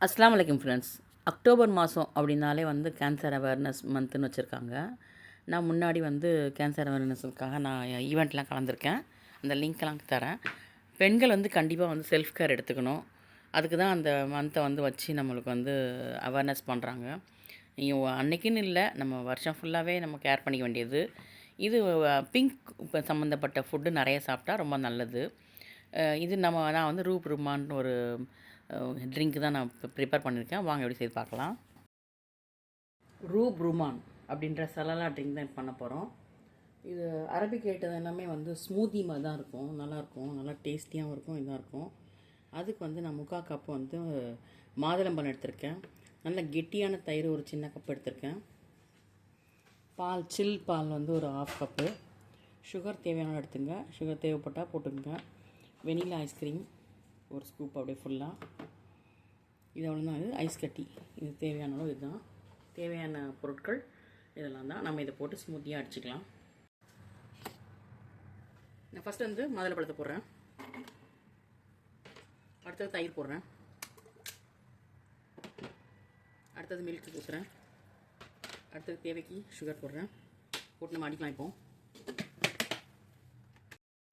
அஸ்ஸலாமு அலைக்கும் friends. October மாதம் அப்படின்னாலே வந்து கேன்சர் அவேர்னஸ் மந்த்துன்னு வச்சுருக்காங்க. நான் முன்னாடி வந்து கேன்சர் அவேர்னஸுக்காக நான் ஈவெண்ட்லாம் கலந்துருக்கேன். அந்த லிங்க்லாம் தரேன். பெண்கள் வந்து கண்டிப்பாக வந்து செல்ஃப் கேர் எடுத்துக்கணும். அதுக்கு தான் அந்த மந்த்தை வந்து வச்சு நம்மளுக்கு வந்து அவேர்னஸ் பண்ணுறாங்க. அன்னைக்குன்னு இல்லை, நம்ம வருஷம் ஃபுல்லாகவே நம்ம கேர் பண்ணிக்க வேண்டியது. இது பிங்க் சம்மந்தப்பட்ட ஃபுட்டு நிறைய சாப்பிட்டா ரொம்ப நல்லது. இது நான் வந்து ரூப் ருமான்னு ஒரு ட்ரிங்க் தான் நான் இப்போ ப்ரிப்பேர் பண்ணியிருக்கேன். வாங்க எப்படி செய்து பார்க்கலாம். ரூப் ருமான் அப்படின்ற சலலா ட்ரிங்க் தான் பண்ண போகிறோம். இது அரபிக் ஐட்டம் எல்லாமே வந்து ஸ்மூத்தி மாதிரி தான் இருக்கும். நல்லாயிருக்கும், நல்லா டேஸ்டியாகவும் இருக்கும், இதாக இருக்கும். அதுக்கு வந்து நான் 3/4 கப்பு வந்து மாதுளம்பழம் எடுத்திருக்கேன். நல்ல கெட்டியான தயிர் ஒரு சின்ன கப் எடுத்திருக்கேன். பால், சில் பால் வந்து ஒரு 1/2 கப்பு. சுகர் தேவையான எடுத்துங்க, சுகர் தேவைப்பட்டால் போட்டுக்கோங்க. வெனிலா ஐஸ்கிரீம் ஒரு ஸ்கூப் அப்படியே ஃபுல்லாக. இது அவ்வளோதான். இது ஐஸ் கட்டி, இது தேவையான அளவு. இதுதான் தேவையான பொருட்கள். இதெல்லாம் தான் நம்ம இதை போட்டு ஸ்மூத்தியாக அடிச்சுக்கலாம். நான் ஃபஸ்ட்டு வந்து மாதுளம்பழத்தை போடுறேன். அடுத்தது தயிர் போடுறேன். அடுத்தது மில்க் ஊற்றுறேன். அடுத்தது தேவைக்கு சுகர் போடுறேன். போட்டு நம்ம அடிக்கலாம். இப்போ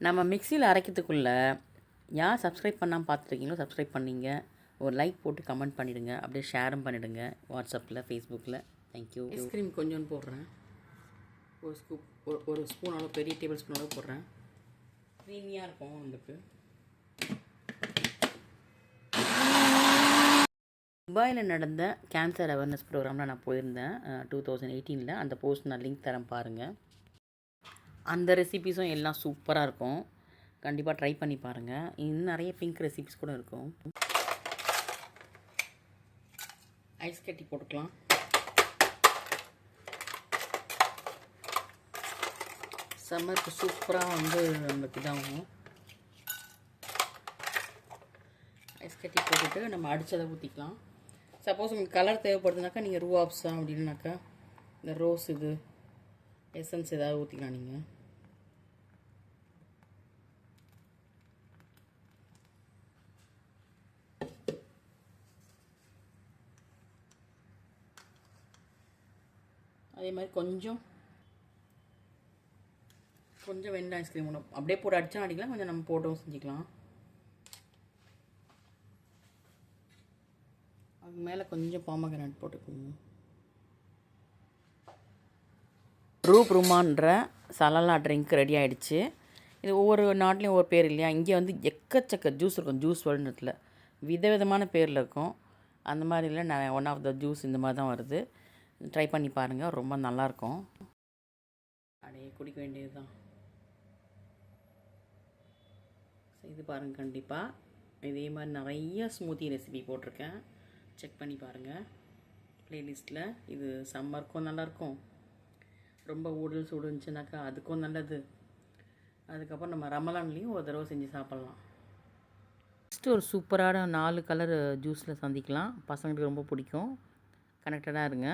நம்ம மிக்சியில் அரைக்கிறதுக்குள்ளே யார் சப்ஸ்கிரைப் பண்ணாமல் பார்த்துருக்கீங்களோ சப்ஸ்கிரைப் பண்ணிங்க. ஒரு லைக் போட்டு கமெண்ட் பண்ணிவிடுங்க. அப்படியே ஷேரும் பண்ணிவிடுங்க வாட்ஸ்அப்பில், ஃபேஸ்புக்கில். தேங்க்யூ. ஐஸ்கிரீம் கொஞ்சோண்டு போடுறேன். ஒரு ஸ்கூப், ஒரு ஸ்பூன் அளவு, பெரிய டேபிள் ஸ்பூன் அளவு போடுறேன். க்ரீமியாக இருக்கும் உங்களுக்கு. துபாயில் நடந்த கேன்சர் அவேர்னஸ் ப்ரோக்ராமில் நான் போயிருந்தேன் 2018. அந்த போஸ்ட் நான் லிங்க் தரேன் பாருங்கள். அந்த ரெசிபீஸும் எல்லாம் சூப்பராக இருக்கும். கண்டிப்பாக ட்ரை பண்ணி பாருங்கள். இன்னும் நிறைய பிங்க் ரெசிபிஸ் கூட இருக்கும். ஐஸ் கட்டி போட்டுக்கலாம். சம்மருக்கு சூப்பராக வந்து நம்மளுக்கு இதாகும். ஐஸ் கட்டி போட்டுட்டு நம்ம அடித்ததை ஊற்றிக்கலாம். சப்போஸ் உங்களுக்கு கலர் தேவைப்படுதுனாக்கா நீங்கள் ரூஆப்ஸா அப்படின்னாக்கா இந்த ரோஸ் இது எசன்ஸ் ஏதாவது ஊற்றிக்கலாம். நீங்கள் அதே மாதிரி கொஞ்சம் வெண்ணிலா ஐஸ்கிரீம் ஒன்று அப்படியே போட்டு அடித்தா அடிக்கலாம், கொஞ்சம் நம்ம போட்டவும் செஞ்சுக்கலாம். அது மேலே கொஞ்சம் பாமகிரானட் போட்டுக்கோங்க. ரூப் ருமான்ற சலலா ட்ரிங்க் ரெடி ஆகிடுச்சு. இது ஒவ்வொரு நாட்டிலையும் ஒவ்வொரு பேர் இல்லையா. இங்கே வந்து எக்கச்சக்க ஜூஸ் இருக்கும். ஜூஸ் வேர்ல்டுல விதவிதமான பேரில் இருக்கும். அந்த மாதிரில நான் ஒன் ஆஃப் த ஜூஸ் இந்த மாதிரி தான் வருது. ட்ரை பண்ணி பாருங்கள், ரொம்ப நல்லாயிருக்கும். அப்படியே குடிக்க வேண்டியது தான். இது பாருங்கள். கண்டிப்பாக இதே மாதிரி நிறைய ஸ்மூத்தி ரெசிபி போட்டிருக்கேன், செக் பண்ணி பாருங்கள் ப்ளேலிஸ்ட்டில். இது சம்மருக்கும் நல்லாயிருக்கும், ரொம்ப ஊடல் சூடு இருந்துச்சுனாக்கா அதுக்கும் நல்லது. அதுக்கப்புறம் நம்ம ரமலான்லேயும் ஒரு தடவை செஞ்சு சாப்பிட்லாம். ஃபஸ்ட்டு ஒரு சூப்பரான 4 கலர் ஜூஸில் சந்திக்கலாம். பசங்களுக்கு ரொம்ப பிடிக்கும். கனெக்டடாக இருங்க.